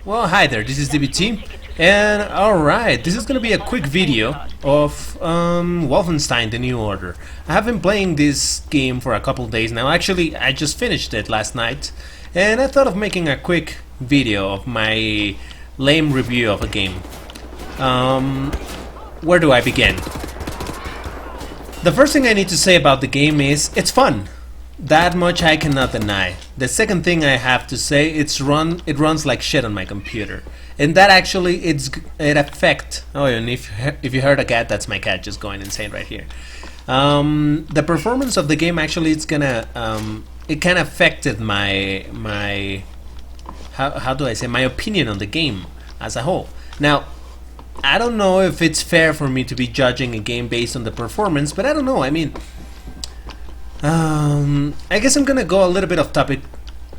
Well, hi there, this is DBT, and alright, this is gonna be a quick video of Wolfenstein: The New Order. I have been playing this game for a couple days now. Actually, I just finished it last night, and I thought of making a quick video of my lame review of a game. Where do I begin? The first thing I need to say about the game is, it's fun. That much I cannot deny. The second thing I have to say, it runs like shit on my computer, and that actually it affects. Oh, and if you heard a cat, that's my cat just going insane right here. The performance of the game actually, it kind of affected my how do I say, my opinion on the game as a whole. Now, I don't know if it's fair for me to be judging a game based on the performance, but I don't know. I mean, I guess I'm gonna go a little bit off topic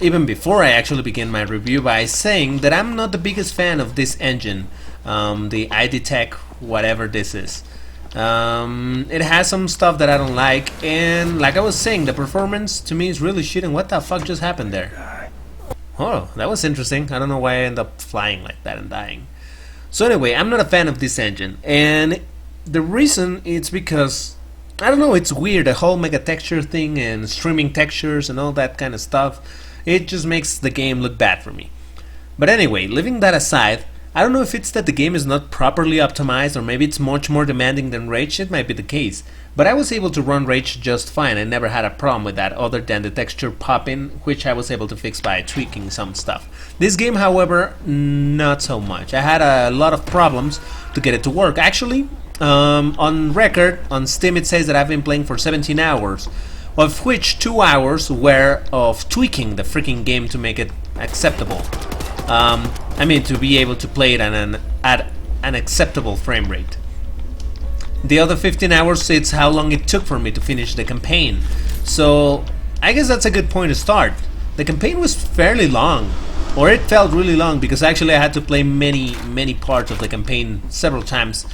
even before I actually begin my review by saying that I'm not the biggest fan of this engine, the ID Tech, whatever this is. It has some stuff that I don't like, and like I was saying, the performance to me is really shit. And what the fuck just happened there? Oh, that was interesting. I don't know why I ended up flying like that and dying. So anyway, I'm not a fan of this engine, and the reason is because, I don't know, it's weird, the whole mega texture thing and streaming textures and all that kind of stuff. It just makes the game look bad for me. But anyway, leaving that aside, I don't know if it's that the game is not properly optimized, or maybe it's much more demanding than Rage. It might be the case, but I was able to run Rage just fine. I never had a problem with that, other than the texture popping, which I was able to fix by tweaking some stuff. This game, however, not so much. I had a lot of problems to get it to work. Actually, on record, on Steam, it says that I've been playing for 17 hours, of which 2 hours were of tweaking the freaking game to make it acceptable. I mean, to be able to play it at an acceptable frame rate. The other 15 hours, it's how long it took for me to finish the campaign. So I guess that's a good point to start. The campaign was fairly long, or it felt really long, because actually I had to play many parts of the campaign several times,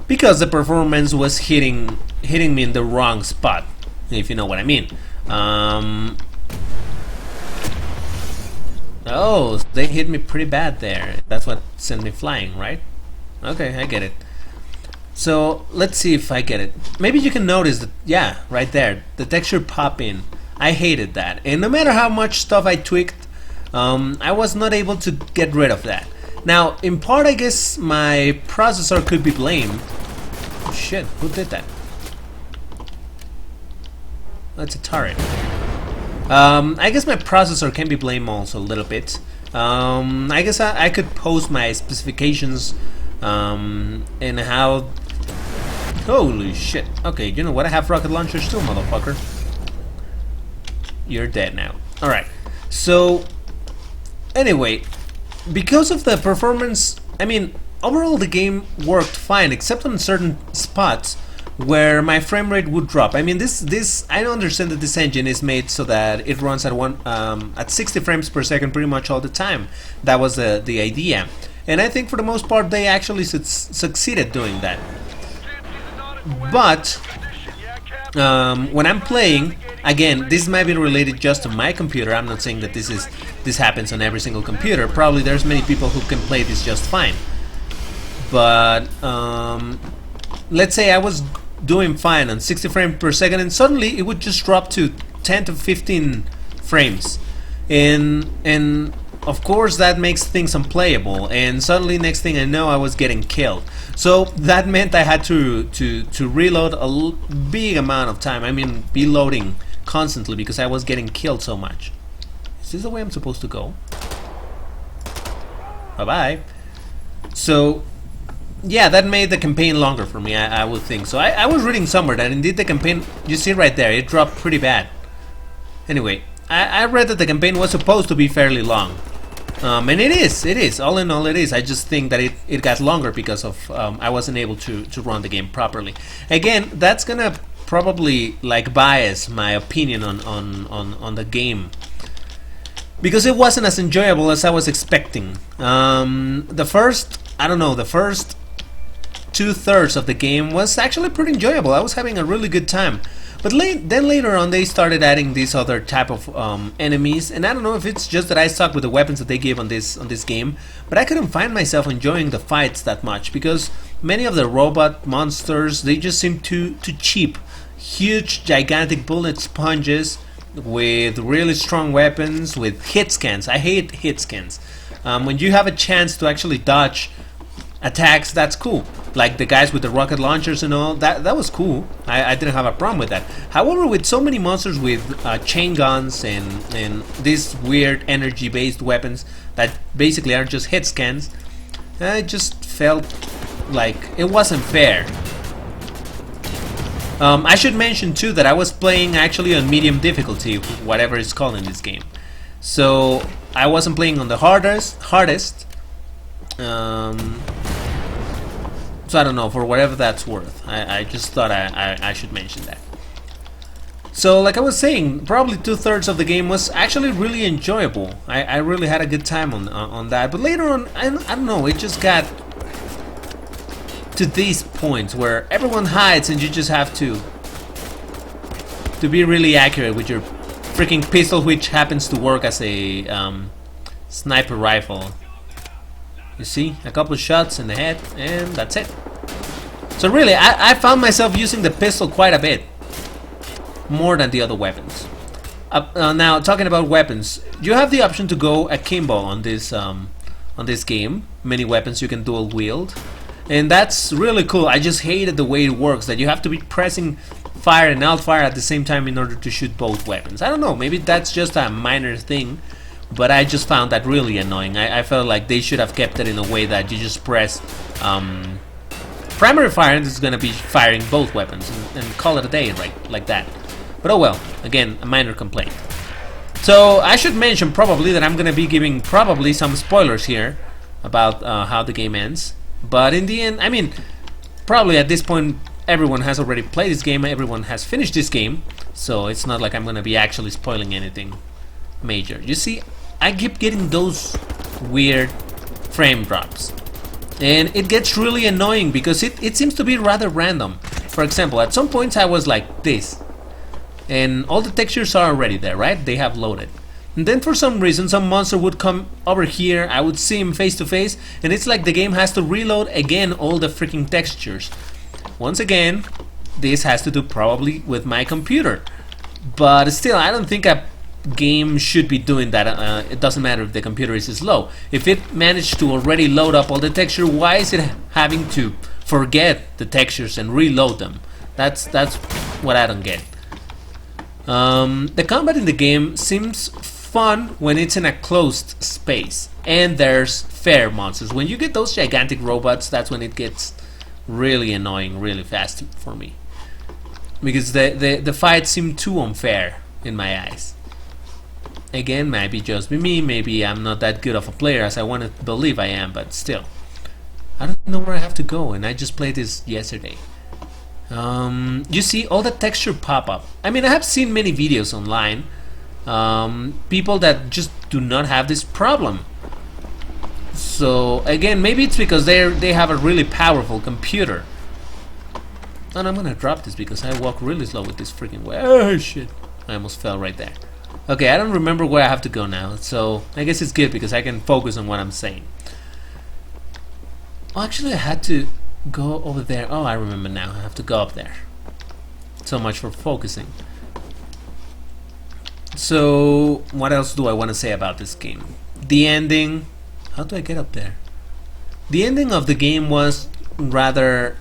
because the performance was hitting me in the wrong spot, if you know what I mean. Oh, they hit me pretty bad there. That's what sent me flying, right? Okay, I get it. So let's see if I get it. Maybe you can notice that, yeah, right there, the texture pop in. I hated that, and no matter how much stuff I tweaked, I was not able to get rid of that. Now, in part, I guess my processor could be blamed. Oh, shit, who did that? That's a turret. I guess my processor can be blamed also a little bit. I guess I could post my specifications and how... Holy shit. Okay, you know what? I have rocket launchers too, motherfucker. You're dead now. Alright, so anyway, because of the performance, I mean, overall the game worked fine, except on certain spots where my frame rate would drop. I mean, this I understand that this engine is made so that it runs at 60 frames per second pretty much all the time. That was the idea, and I think for the most part they actually succeeded doing that. But when I'm playing, again, this might be related just to my computer. I'm not saying that this happens on every single computer. Probably there's many people who can play this just fine. But let's say I was doing fine on 60 frames per second, and suddenly it would just drop to 10 to 15 frames, and of course that makes things unplayable, and suddenly next thing I know I was getting killed. So that meant I had to reload a big amount of time. I mean, be loading constantly because I was getting killed so much. Is this the way I'm supposed to go? Bye bye. So yeah, that made the campaign longer for me, I would think. So I was reading somewhere that indeed the campaign, you see right there, it dropped pretty bad. Anyway, I read that the campaign was supposed to be fairly long. And it is, all in all it is. I just think that it got longer because of I wasn't able to run the game properly. Again, that's gonna probably like bias my opinion on the game, because it wasn't as enjoyable as I was expecting. The first 2/3 of the game was actually pretty enjoyable. I was having a really good time. But then later on they started adding these other type of enemies, and I don't know if it's just that I suck with the weapons that they give on this game, but I couldn't find myself enjoying the fights that much because many of the robot monsters, they just seem too cheap. Huge, gigantic bullet sponges with really strong weapons with hit scans. I hate hit scans. When you have a chance to actually dodge attacks, that's cool. Like the guys with the rocket launchers and all, that was cool. I didn't have a problem with that. However, with so many monsters with chain guns and these weird energy-based weapons that basically are just hit scans, I just felt like it wasn't fair. I should mention too that I was playing actually on medium difficulty, whatever it's called in this game. So I wasn't playing on the hardest. So I don't know, for whatever that's worth. I just thought I should mention that. So like I was saying, probably 2/3 of the game was actually really enjoyable. I really had a good time on that. But later on, I don't know, it just got to these points where everyone hides and you just have to be really accurate with your freaking pistol, which happens to work as a sniper rifle. You see, a couple of shots in the head and that's it. So really, I found myself using the pistol quite a bit, more than the other weapons. Now talking about weapons, you have the option to go akimbo on this game. Many weapons you can dual wield, and that's really cool. I just hated the way it works, that you have to be pressing fire and alt fire at the same time in order to shoot both weapons. I don't know, maybe that's just a minor thing, but I just found that really annoying. I felt like they should have kept it in a way that you just press primary fire and it's gonna be firing both weapons and call it a day, right, like that. But oh well, again, a minor complaint. So I should mention probably that I'm gonna be giving probably some spoilers here about how the game ends. But in the end, I mean, probably at this point everyone has already played this game, everyone has finished this game, so it's not like I'm gonna be actually spoiling anything major. You see, I keep getting those weird frame drops, and it gets really annoying because it seems to be rather random. For example, at some points I was like this, and all the textures are already there, right? They have loaded. And then for some reason some monster would come over here, I would see him face to face, and it's like the game has to reload again all the freaking textures. Once again, this has to do probably with my computer, but still, I don't think a game should be doing that. It doesn't matter if the computer is slow. If it managed to already load up all the texture, why is it having to forget the textures and reload them? That's what I don't get. The combat in the game seems fun when it's in a closed space and there's fair monsters. When you get those gigantic robots, that's when it gets really annoying really fast for me, because the fights seem too unfair in my eyes. Again, maybe just be me, maybe I'm not that good of a player as I want to believe I am, but still, I don't know where I have to go, and I just played this yesterday. You see all the texture pop up. I mean, I have seen many videos online, people that just do not have this problem. So again, maybe it's because they have a really powerful computer. And I'm gonna drop this because I walk really slow with this freaking way. Oh shit, I almost fell right there. Okay, I don't remember where I have to go now, so I guess it's good because I can focus on what I'm saying. Oh, actually I had to go over there. Oh, I remember now, I have to go up there. So much for focusing. So what else do I want to say about this game? The ending. How do I get up there? The ending of the game was rather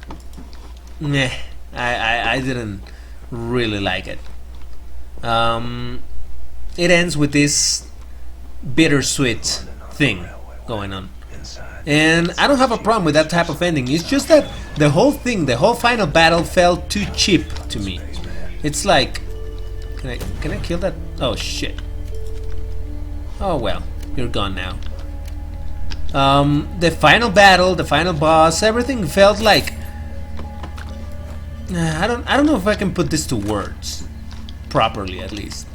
meh. I didn't really like it. It ends with this bittersweet thing going on, and I don't have a problem with that type of ending. It's just that the whole thing, the whole final battle, felt too cheap to me. It's like, can I kill that? Oh shit. Oh well, you're gone now. The final battle, the final boss, everything felt like I don't know if I can put this to words properly, at least.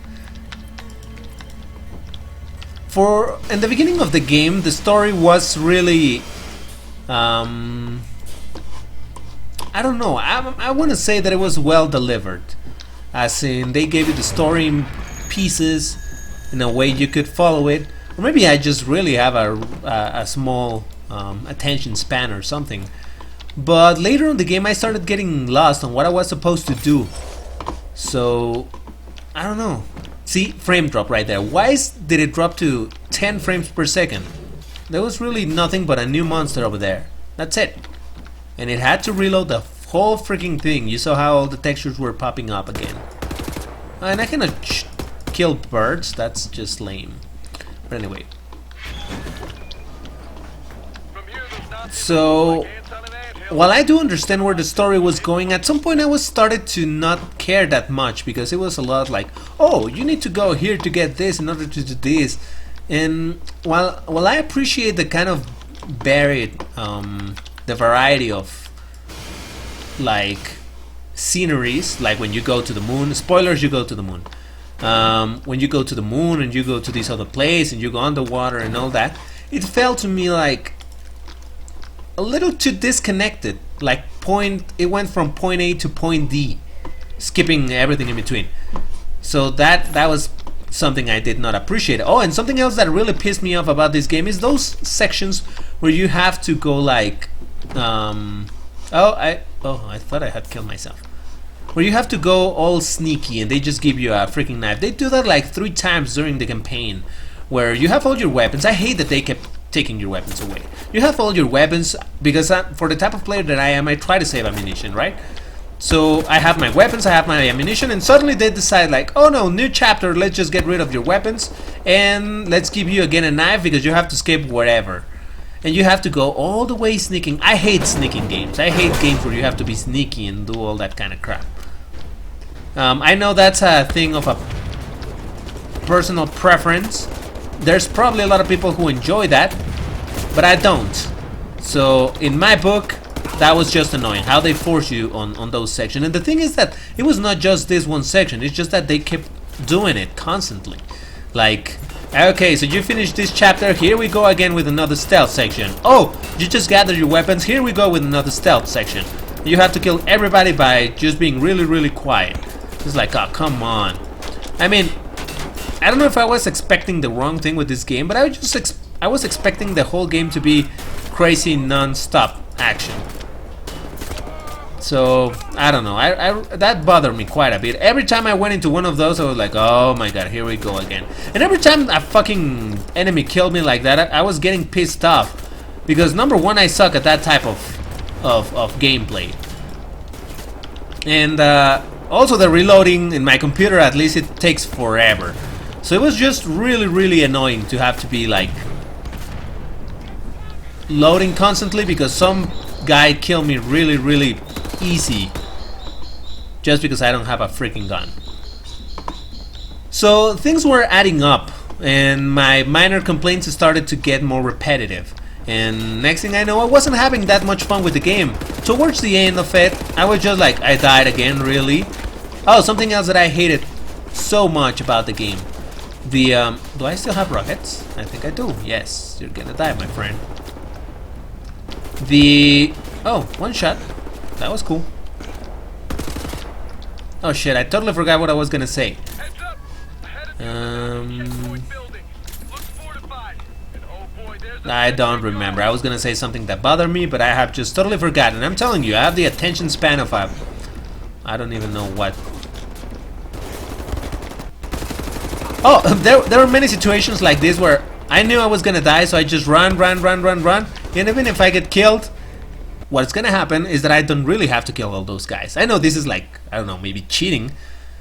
For in the beginning of the game, the story was really I don't know, I want to say that it was well delivered. as in they gave you the story pieces in a way you could follow it, or maybe I just really have a small attention span or something. But later in the game I started getting lost on what I was supposed to do, so I don't know. See, frame drop right there. Why did it drop to 10 frames per second? There was really nothing but a new monster over there. That's it. And it had to reload the whole freaking thing. You saw how all the textures were popping up again. And I cannot kill birds. That's just lame. But anyway. So, while I do understand where the story was going, at some point I was started to not care that much, because it was a lot like, oh, you need to go here to get this in order to do this. And while I appreciate the kind of varied, the variety of like sceneries, like when you go to the moon, spoilers, you go to the moon. When you go to the moon and you go to this other place and you go underwater and all that, it felt to me like a little too disconnected. Like it went from point A to point D, skipping everything in between. So that was something I did not appreciate. Oh, and something else that really pissed me off about this game is those sections where you have to go like I thought I had killed myself. Where you have to go all sneaky and they just give you a freaking knife. They do that like 3 times during the campaign, where you have all your weapons. I hate that they kept taking your weapons away. You have all your weapons, because for the type of player that I am, I try to save ammunition, right? So I have my weapons, I have my ammunition, and suddenly they decide like, oh no, new chapter, let's just get rid of your weapons and let's give you again a knife because you have to escape wherever. And you have to go all the way sneaking. I hate sneaking games. I hate games where you have to be sneaky and do all that kind of crap. I know that's a thing of a personal preference. There's probably a lot of people who enjoy that, but I don't. So in my book, that was just annoying how they force you on those sections. And the thing is that it was not just this one section, it's just that they kept doing it constantly. Like, okay, so you finished this chapter, here we go again with another stealth section. Oh, you just gathered your weapons, here we go with another stealth section. You have to kill everybody by just being really, really quiet. It's like, oh, come on. I mean, I don't know if I was expecting the wrong thing with this game, but I was expecting the whole game to be crazy non-stop action. So I don't know. That bothered me quite a bit. Every time I went into one of those, I was like, oh my god, here we go again. And every time a fucking enemy killed me like that, I was getting pissed off, because number one, I suck at that type of gameplay. And also the reloading in my computer, at least, it takes forever. So it was just really, really annoying to have to be like loading constantly, because some guy killed me really, really easy just because I don't have a freaking gun. So things were adding up, and my minor complaints started to get more repetitive. And next thing I know, I wasn't having that much fun with the game. Towards the end of it, I was just like, I died again, really? Oh, something else that I hated so much about the game. The, do I still have rockets? I think I do. Yes, you're gonna die, my friend. Oh, one shot. That was cool. Oh shit, I totally forgot what I was gonna say. I don't remember. I was gonna say something that bothered me, but I have just totally forgotten. I'm telling you, I have the attention span of a... I don't even know what. Oh, there were many situations like this where I knew I was gonna die, so I just run. And even if I get killed, what's gonna happen is that I don't really have to kill all those guys. I know this is like, I don't know, maybe cheating,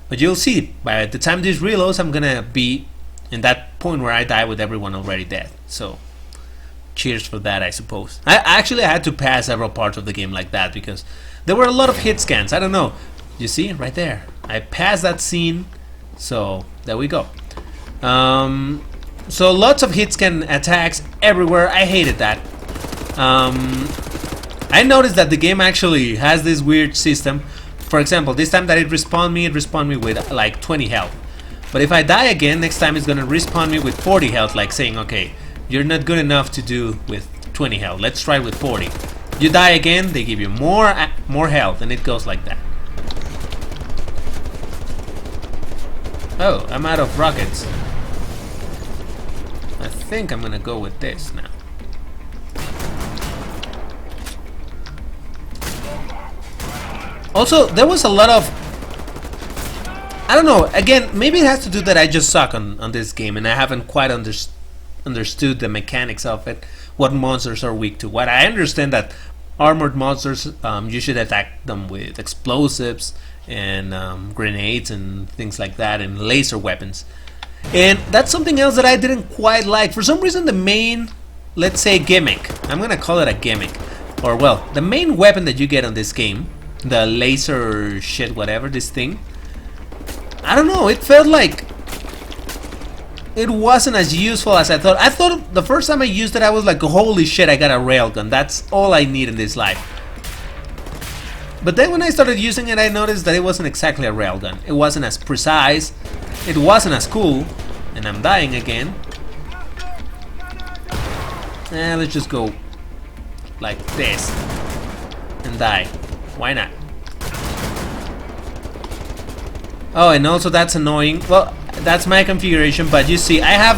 but you'll see, by the time this reloads, I'm gonna be in that point where I die with everyone already dead. So, cheers for that, I suppose. I had to pass several parts of the game like that, because there were a lot of hit scans. I don't know. You see, right there. I passed that scene, so there we go. So lots of hit scan attacks everywhere. I hated that. I noticed that the game actually has this weird system. For example, this time that it respawned me with like 20 health. But if I die again, next time it's gonna respawn me with 40 health, like saying, okay, you're not good enough to do with 20 health. Let's try with 40. You die again, they give you more health, and it goes like that. Oh, I'm out of rockets. I think I'm gonna go with this now. Also, there was a lot of... I don't know, again, maybe it has to do that I just suck on this game and I haven't quite understood the mechanics of it, what monsters are weak to what. I understand that armored monsters, you should attack them with explosives and grenades and things like that, and laser weapons. And that's something else that I didn't quite like. For some reason the main, let's say, gimmick, I'm gonna call it a gimmick, or well, the main weapon that you get on this game, the laser shit, whatever, this thing, I don't know, it felt like it wasn't as useful as I thought. I thought the first time I used it I was like, holy shit, I got a railgun, that's all I need in this life. But then when I started using it I noticed that it wasn't exactly a railgun. It wasn't as precise, it wasn't as cool, and I'm dying again. Let's just go like this and die. Why not? Oh, and also that's annoying. Well, that's my configuration, but you see, I have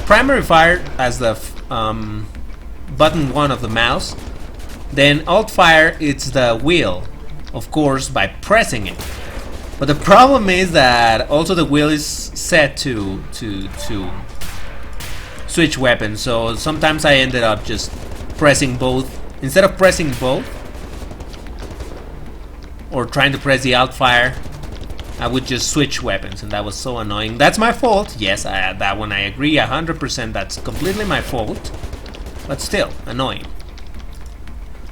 primary fire as the button 1 of the mouse. Then alt fire, it's the wheel, of course, by pressing it. But the problem is that also the wheel is set to switch weapons. So sometimes I ended up just pressing both. Instead of pressing both, or trying to press the alt fire, I would just switch weapons, and that was so annoying. That's my fault. Yes, that one I agree 100%. That's completely my fault. But still, annoying.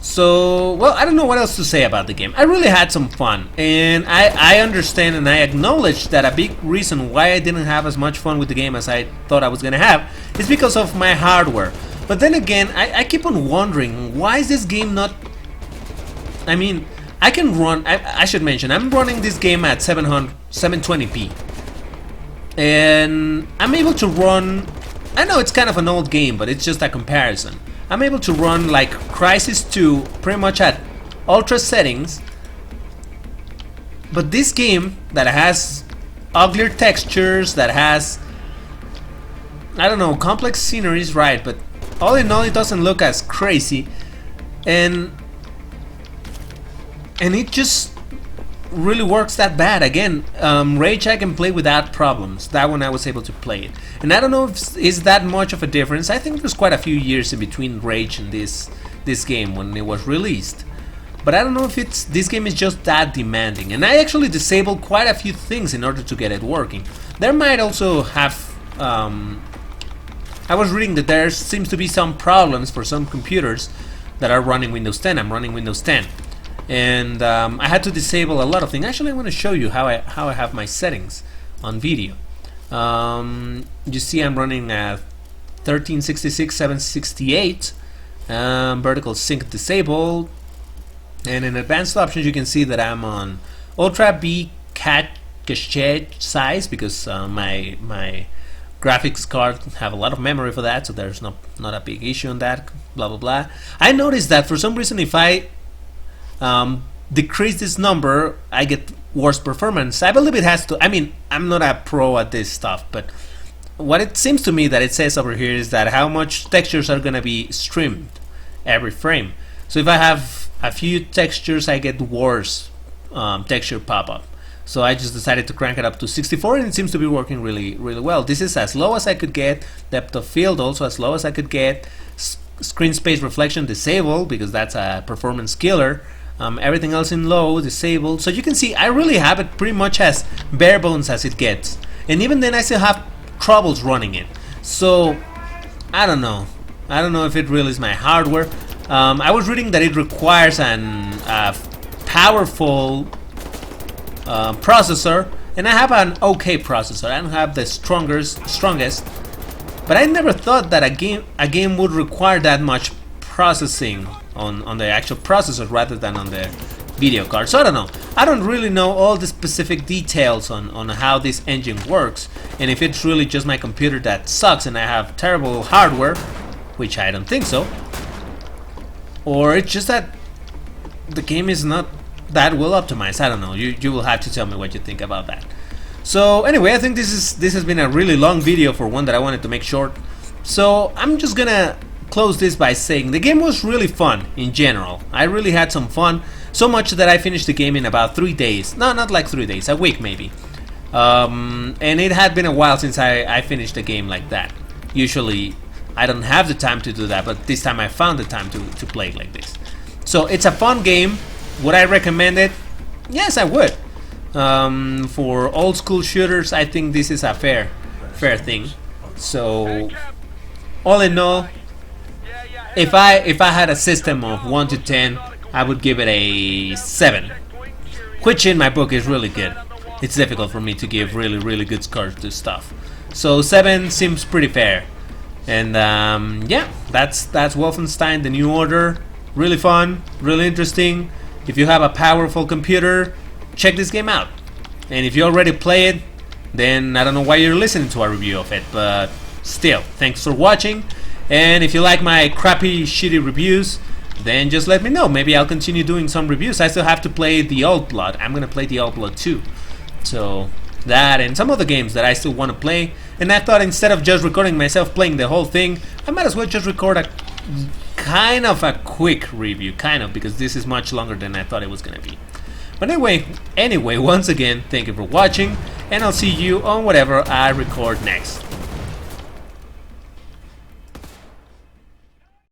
So, well, I don't know what else to say about the game. I really had some fun, and I understand and I acknowledge that a big reason why I didn't have as much fun with the game as I thought I was gonna have is because of my hardware. But then again, I keep on wondering, why is this game not... I mean, I can run... I should mention, I'm running this game at 720p. And I'm able to run... I know it's kind of an old game, but it's just a comparison. I'm able to run like Crysis 2 pretty much at ultra settings. But this game that has uglier textures, that has... I don't know, complex sceneries, right, but all in all it doesn't look as crazy. And it just really works that bad. Again, Rage I can play without problems. That one I was able to play it. And I don't know if it's that much of a difference. I think there's quite a few years in between Rage and this game when it was released. But I don't know if this game is just that demanding. And I actually disabled quite a few things in order to get it working. There might also have... I was reading that there seems to be some problems for some computers that are running Windows 10. I'm running Windows 10. And I had to disable a lot of things. Actually, I want to show you how I have my settings on video. You see I'm running at 1366, 768, vertical sync disabled, and in advanced options you can see that I'm on Ultra B cache size because my graphics card have a lot of memory for that, so there's not a big issue on that. Blah blah blah. I noticed that for some reason if I decrease this number, I get worse performance. I believe it has to. I mean, I'm not a pro at this stuff, but what it seems to me that it says over here is that how much textures are gonna be streamed every frame. So if I have a few textures, I get worse texture pop-up. So I just decided to crank it up to 64, and it seems to be working really well. This is as low as I could get. Depth of field also as low as I could get. Screen space reflection disabled because that's a performance killer. Everything else in low, disabled. So you can see I really have it pretty much as bare bones as it gets. And even then I still have troubles running it. So I don't know. I don't know if it really is my hardware. I was reading that it requires an powerful processor. And I have an okay processor. I don't have the strongest. But I never thought that a game would require that much processing on the actual processor rather than on the video card. So I don't know. I don't really know all the specific details on how this engine works, and if it's really just my computer that sucks and I have terrible hardware, which I don't think so, or it's just that the game is not that well optimized. I don't know. You will have to tell me what you think about that. So anyway, I think this has been a really long video for one that I wanted to make short. So I'm just gonna close this by saying the game was really fun in general. I really had some fun, so much that I finished the game in about 3 days. No, not like 3 days, a week maybe. And it had been a while since I finished a game like that. Usually I don't have the time to do that, but this time I found the time to play it like this. So it's a fun game. Would I recommend it? Yes, I would. For old school shooters, I think this is a fair thing. So all in all, if I had a system of 1 to 10, I would give it a 7, which in my book is really good. It's difficult for me to give really good scores to stuff. So 7 seems pretty fair. And yeah, that's Wolfenstein: The New Order. Really fun, really interesting. If you have a powerful computer, check this game out. And if you already play it, then I don't know why you're listening to a review of it, but still, thanks for watching. And if you like my crappy, shitty reviews, then just let me know. Maybe I'll continue doing some reviews. I still have to play The Old Blood. I'm gonna play The Old Blood 2. So that and some other games that I still want to play. And I thought instead of just recording myself playing the whole thing, I might as well just record a kind of a quick review, because this is much longer than I thought it was gonna be. But anyway, once again, thank you for watching, and I'll see you on whatever I record next.